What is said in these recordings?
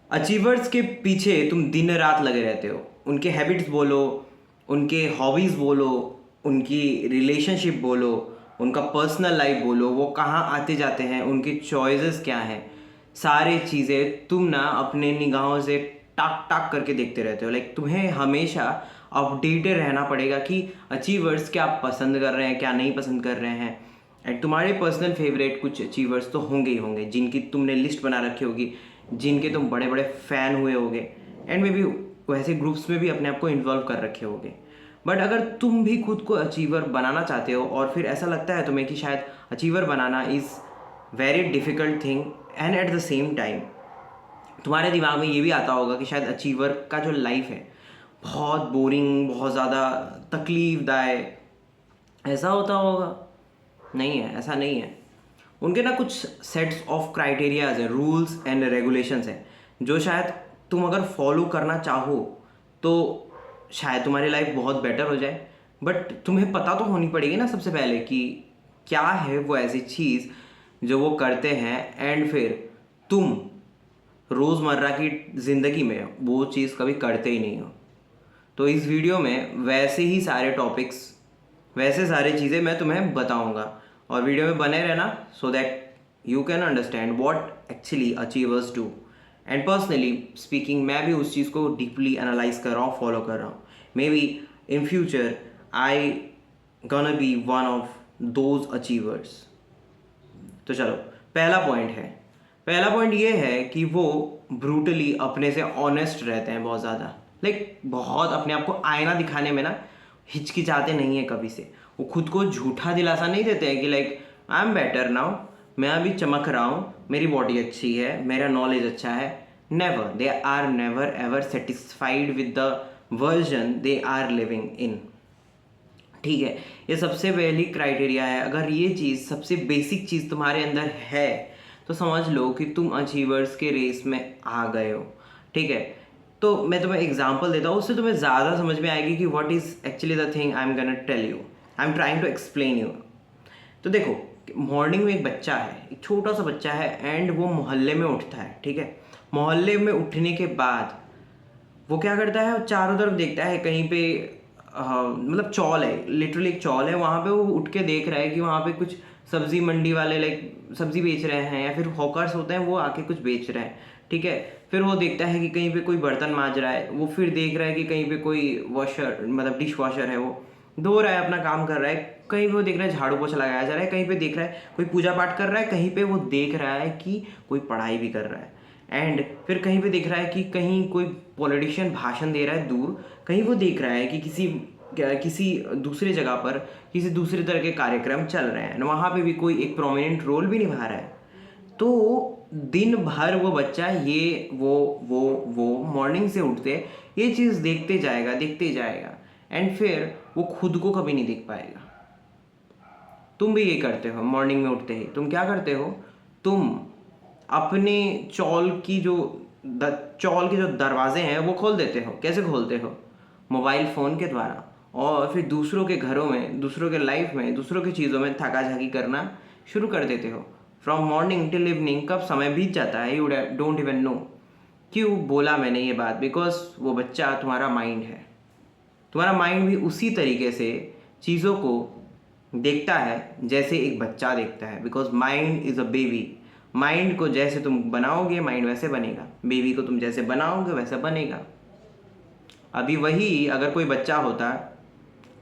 Achievers के पीछे तुम दिन रात लगे रहते हो। उनके हैबिट्स बोलो, उनके हॉबीज़ बोलो, उनकी रिलेशनशिप बोलो, उनका पर्सनल लाइफ बोलो, वो कहाँ आते जाते हैं, उनके चॉइसेस क्या हैं, सारी चीज़ें तुम ना अपने निगाहों से टाक टाक करके देखते रहते हो। लाइक तुम्हें हमेशा अपडेटेड रहना पड़ेगा कि अचीवर्स क्या पसंद कर रहे हैं, क्या नहीं पसंद कर रहे हैं। एंड तुम्हारे पर्सनल फेवरेट कुछ अचीवर्स तो होंगे ही होंगे, जिनकी तुमने लिस्ट बना रखी होगी, जिनके तुम बड़े बड़े फ़ैन हुए होगे, एंड मे बी वैसे ग्रुप्स में भी अपने आप को इन्वॉल्व कर रखे होगे। बट अगर तुम भी खुद को अचीवर बनाना चाहते हो और फिर ऐसा लगता है तुम्हें कि शायद achiever banana is very difficult thing, and at the same time तुम्हारे दिमाग में ये भी आता होगा कि शायद अचीवर का जो लाइफ है बहुत बोरिंग, बहुत ज़्यादा तकलीफ़दायक, ऐसा होता होगा। नहीं है, ऐसा नहीं है। उनके ना कुछ सेट्स ऑफ क्राइटेरियाज है, रूल्स एंड रेगुलेशंस हैं, जो शायद तुम अगर फॉलो करना चाहो तो शायद तुम्हारी लाइफ बहुत बेटर हो जाए। बट तुम्हें पता तो होनी पड़ेगी ना सबसे पहले कि क्या है वो ऐसी चीज़ जो वो करते हैं, एंड फिर तुम रोज़मर्रा की ज़िंदगी में वो चीज़ कभी करते ही नहीं हो। तो इस वीडियो में वैसे ही सारे टॉपिक्स, वैसे सारी चीज़ें मैं तुम्हें बताऊंगा, और वीडियो में बने रहना so that you can understand what actually achievers do. And personally speaking मैं भी उस चीज़ को डीपली एनालाइज कर रहा हूँ, फॉलो कर रहा हूँ। Maybe in future I gonna be one of those achievers. तो चलो, पहला पॉइंट ये है कि वो ब्रूटली अपने से ऑनेस्ट रहते हैं बहुत ज़्यादा। लाइक बहुत अपने आप को आईना दिखाने में ना हिचकिचाते नहीं है कभी से। वो खुद को झूठा दिलासा नहीं देते हैं कि like I am better now, मैं अभी चमक रहा हूँ, मेरी बॉडी अच्छी है, मेरा नॉलेज अच्छा है। Never, they are never ever satisfied with the version they are living in. ठीक है, ये सबसे पहली क्राइटेरिया है। अगर ये चीज़, सबसे बेसिक चीज़ तुम्हारे अंदर है तो समझ लो कि तुम अचीवर्स के रेस में आ गए हो। ठीक है, तो मैं तुम्हें एग्जांपल देता हूँ, उससे तुम्हें ज़्यादा समझ में आएगी कि what is actually the thing I am gonna tell you, I am trying to explain you. तो देखो, मॉर्निंग में एक बच्चा है, एक छोटा सा बच्चा है, एंड वो मोहल्ले में उठता है। ठीक है, मोहल्ले में उठने के बाद वो क्या करता है, चारों तरफ देखता है कहीं पे, मतलब चौल है, लिटरली एक चौल है, वहाँ पे वो उठ के देख रहा है कि वहाँ पे कुछ सब्जी मंडी वाले लाइक सब्जी बेच रहे हैं, या फिर हॉकर्स होते हैं वो आके कुछ बेच रहे हैं। ठीक है, फिर वो देखता है कि कहीं पे कोई बर्तन मांज रहा है, वो फिर देख रहा है कि कहीं पे कोई वॉशर, मतलब डिश वॉशर है, वो धो रहा है, अपना काम कर रहा है। कहीं पे वो देख रहा है झाड़ू पोछा लगाया जा रहा है, कहीं पे देख रहा है कोई पूजा पाठ कर रहा है, कहीं पे वो देख रहा है कि कोई पढ़ाई भी कर रहा है, एंड फिर कहीं पे दिख रहा है कि कहीं कोई पॉलिटिशियन भाषण दे रहा है दूर, कहीं वो देख रहा है कि किसी दूसरे जगह पर किसी दूसरे तरह के कार्यक्रम चल रहे हैं, वहाँ पे भी कोई एक प्रोमिनेंट रोल भी निभा रहा है। तो दिन भर वो बच्चा ये वो मॉर्निंग से उठते ये चीज़ देखते जाएगा, एंड फिर वो खुद को कभी नहीं देख पाएगा। तुम भी ये करते हो, मॉर्निंग में उठते ही तुम क्या करते हो, तुम अपने चौल के जो दरवाजे हैं वो खोल देते हो। कैसे खोलते हो? मोबाइल फ़ोन के द्वारा, और फिर दूसरों के घरों में, दूसरों के लाइफ में, दूसरों की चीज़ों में थका झाकी करना शुरू कर देते हो। फ्रॉम मॉर्निंग टिल इवनिंग कब समय बीत जाता है यू डोंट इवन नो। क्यों बोला मैंने ये बात? बिकॉज वो बच्चा तुम्हारा माइंड है। तुम्हारा माइंड भी उसी तरीके से चीज़ों को देखता है जैसे एक बच्चा देखता है, because mind is a baby. Mind को जैसे तुम बनाओगे माइंड वैसे बनेगा, बेबी को तुम जैसे बनाओगे वैसा बनेगा। अभी वही अगर कोई बच्चा होता,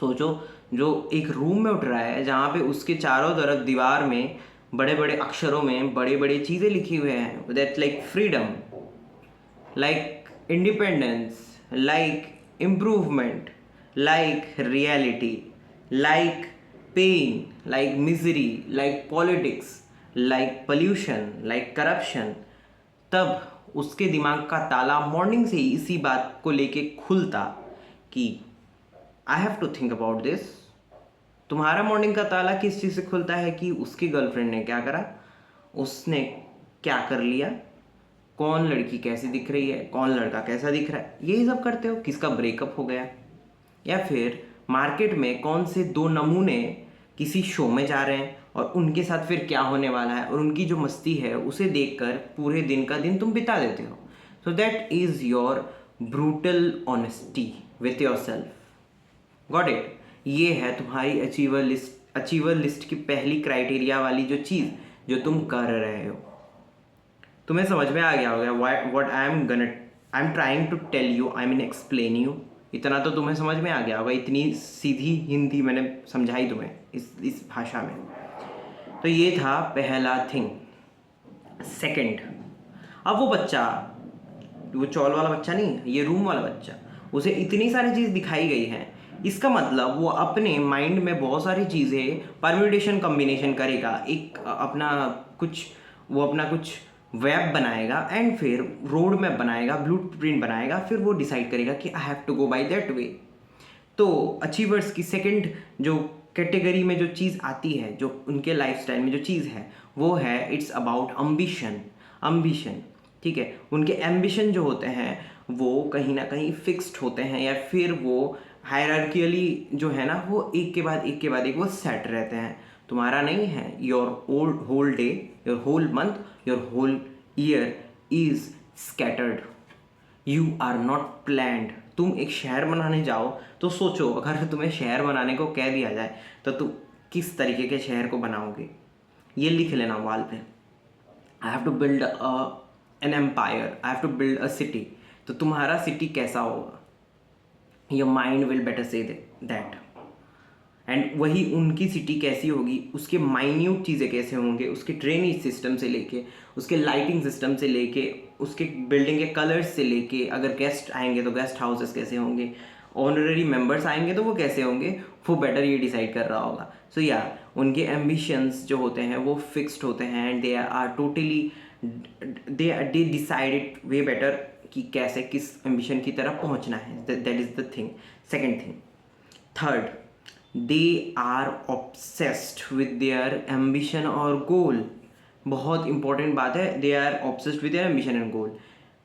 सोचो, जो एक रूम में उठ रहा है जहाँ पे उसके चारों तरफ दीवार में बड़े बड़े अक्षरों में बड़ी बड़ी चीज़ें लिखी हुए हैं, that like freedom, like independence, like improvement, like reality, like pain, like misery, like politics, like pollution, like corruption, तब उसके दिमाग का ताला मॉर्निंग से ही इसी बात को लेके खुलता कि I have to think about this. तुम्हारा मॉर्निंग का ताला किस चीज़ से खुलता है कि उसकी गर्लफ्रेंड ने क्या करा, उसने क्या कर लिया, कौन लड़की कैसी दिख रही है, कौन लड़का कैसा दिख रहा है, यही सब करते हो। किसका ब्रेकअप हो गया, या फिर मार्केट में कौन से दो नमूने किसी शो में जा रहे हैं और उनके साथ फिर क्या होने वाला है, और उनकी जो मस्ती है उसे देखकर पूरे दिन का दिन तुम बिता देते हो। So that is your brutal honesty with yourself. Got it? ये है तुम्हारी अचीवर लिस्ट की पहली क्राइटेरिया वाली जो चीज़ जो तुम कर रहे हो. तुम्हें समझ में आ गया होगा what I am trying to tell you, I mean explain you. इतना तो तुम्हें समझ में आ गया होगा, इतनी सीधी हिंदी मैंने समझाई तुम्हें इस भाषा में. तो ये था पहला थिंग. सेकंड, अब वो बच्चा, वो चौल वाला बच्चा नहीं, ये रूम वाला बच्चा, उसे इतनी सारी चीज़ दिखाई गई है, इसका मतलब वो अपने माइंड में बहुत सारी चीज़ें परम्यूटेशन कम्बिनेशन करेगा, एक अपना कुछ वेब बनाएगा एंड फिर रोड मैप बनाएगा, ब्लूप्रिंट बनाएगा, फिर वो डिसाइड करेगा कि I have to go by that way. तो अचीवर्स की सेकंड जो कैटेगरी में जो चीज़ आती है, जो उनके लाइफस्टाइल में जो चीज़ है, वो है इट्स अबाउट अम्बिशन. ठीक है, उनके एम्बिशन जो होते हैं वो कहीं ना कहीं फिक्स्ड होते हैं, या फिर वो हायरार्कियली जो है ना, वो एक के बाद एक वो सेट रहते हैं. तुम्हारा नहीं है. Your whole day, your whole month, your whole year is scattered. You are not planned. तुम एक शहर बनाने जाओ तो सोचो, अगर तुम्हें शहर बनाने को कह दिया जाए तो तुम किस तरीके के शहर को बनाओगे. ये लिख लेना वॉल पे. I have to build an empire, I have to build a city. तो तुम्हारा सिटी कैसा होगा? Your mind will better see that. And वही उनकी सिटी कैसी होगी, उसके माइन्यूट चीज़ें कैसे होंगे, उसके ड्रेनेज सिस्टम से लेके, उसके लाइटिंग सिस्टम से लेके, उसके बिल्डिंग के कलर्स से लेके, अगर गेस्ट आएंगे तो गेस्ट हाउसेस कैसे होंगे, ऑनररी मेंबर्स आएंगे तो वो कैसे होंगे, वो बेटर ये डिसाइड कर रहा होगा. सो या उनके एम्बिशंस जो होते हैं वो फिक्स्ड होते हैं and they are totally they decided way better कि कैसे किस एम्बिशन की तरफ पहुंचना है. That is the thing. Second thing. Third, they are obsessed with their ambition और गोल. बहुत इंपॉर्टेंट बात है. They are obsessed with their ambition and goal.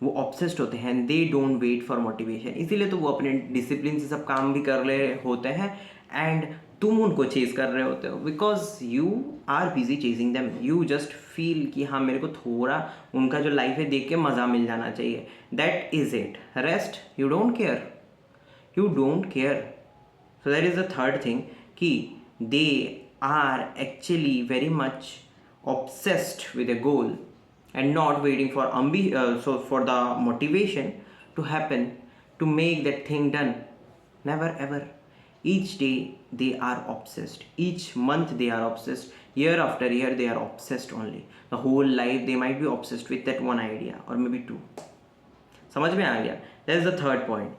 वो ऑब्सेस्ड होते हैं. They don't wait for motivation. इसीलिए तो वो अपने डिसिप्लिन से सब काम भी कर रहे होते हैं एंड तुम उनको चेज कर रहे होते हो because you are busy chasing them. You just feel कि हाँ, मेरे को थोड़ा उनका जो लाइफ है देख के मज़ा मिल जाना चाहिए. That is it. Rest you don't care. So that is the third thing, कि they are actually very much obsessed with a goal and not waiting for for the motivation to happen to make that thing done. Never ever. Each day they are obsessed. Each month they are obsessed. Year after year they are obsessed only. The whole life they might be obsessed with that one idea or maybe two. समझ में आ गया? That is the third point.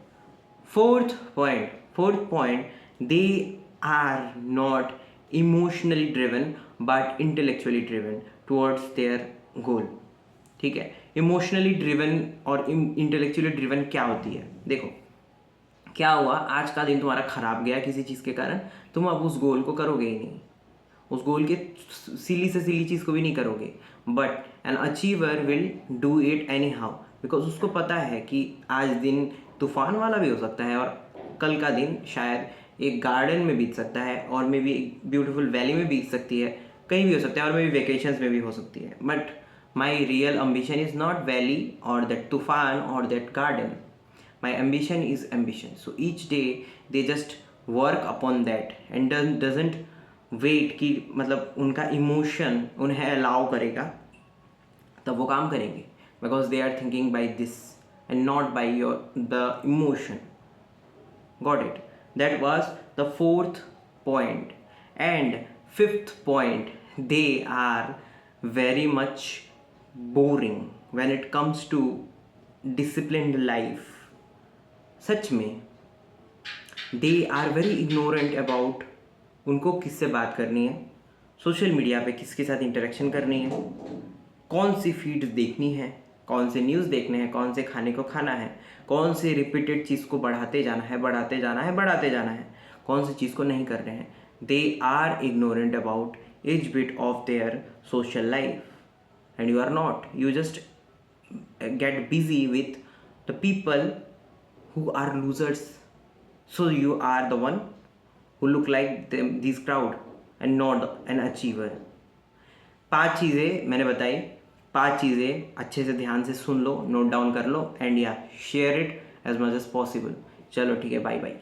Fourth point, they are not emotionally driven but intellectually driven towards their goal. ठीक है, emotionally driven और intellectually driven क्या होती है? देखो, क्या हुआ, आज का दिन तुम्हारा खराब गया किसी चीज़ के कारण, तुम अब उस गोल को करोगे ही नहीं, उस गोल के सिली से सिली चीज़ को भी नहीं करोगे. But an achiever will do it any how, because उसको पता है कि आज दिन तूफान वाला भी हो सकता है और कल का दिन शायद एक गार्डन में बीत सकता है और मे बी एक ब्यूटीफुल वैली में बीत सकती है, कहीं भी हो सकता है, और मे बी वेकेशंस में भी हो सकती है. But my real ambition is not valley और दैट तूफान और that garden. My ambition is ambition. So each day they just work upon that and doesn't wait कि मतलब उनका इमोशन उन्हें अलाउ करेगा तब वो काम करेंगे, because they are thinking by this and not by the emotion. Got it? That was the fourth point. And fifth point, they are very much boring when it comes to disciplined life. सच में they are very ignorant about उनको किससे बात करनी है, social media पे किसके साथ interaction करनी है, कौन सी फीड देखनी है, कौन से न्यूज़ देखने हैं, कौन से खाने को खाना है, कौन से रिपीटेड चीज़ को बढ़ाते जाना है, कौन सी चीज़ को नहीं कर रहे हैं. They are ignorant about each bit of their social life, and you are not. You just get busy with the people who are losers, so you are the one who look like them, these crowd, and not an achiever. 5 चीज़ें मैंने बताई 5 चीज़ें अच्छे से ध्यान से सुन लो, note down कर लो एंड या share it as much as possible. चलो ठीक है, बाय बाय।